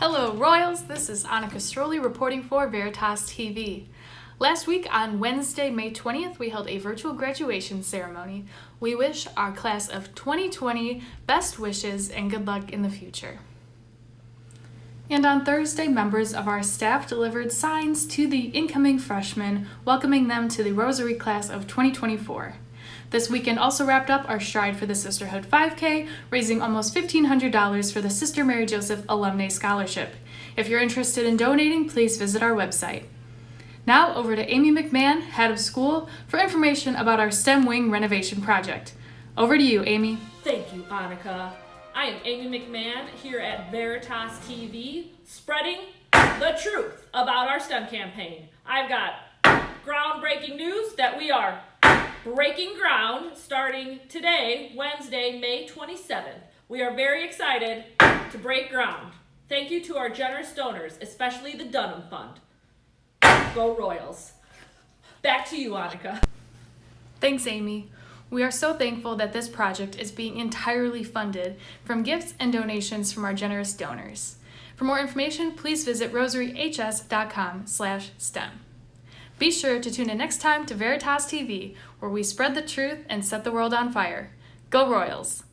Hello Royals, this is Annika Stroley reporting for Veritas TV. Last week on Wednesday, May 20th, we held a virtual graduation ceremony. We wish our class of 2020 best wishes and good luck in the future. And on Thursday, members of our staff delivered signs to the incoming freshmen, welcoming them to the Rosary class of 2024. This weekend also wrapped up our Stride for the Sisterhood 5K, raising almost $1,500 for the Sister Mary Joseph Alumni Scholarship. If you're interested in donating, please visit our website. Now over to Amy McMahon, head of school, for information about our STEM Wing Renovation project. Over to you, Amy. Thank you, Annika. I am Amy McMahon here at Veritas TV, spreading the truth about our STEM campaign. I've got groundbreaking news that we are breaking ground starting today, Wednesday, May 27th. We are very excited to break ground. Thank you to our generous donors, especially the Dunham Fund. Go Royals. Back to you, Annika. Thanks, Amy. We are so thankful that this project is being entirely funded from gifts and donations from our generous donors. For more information, please visit rosaryhs.com/STEM. Be sure to tune in next time to Veritas TV, where we spread the truth and set the world on fire. Go Royals!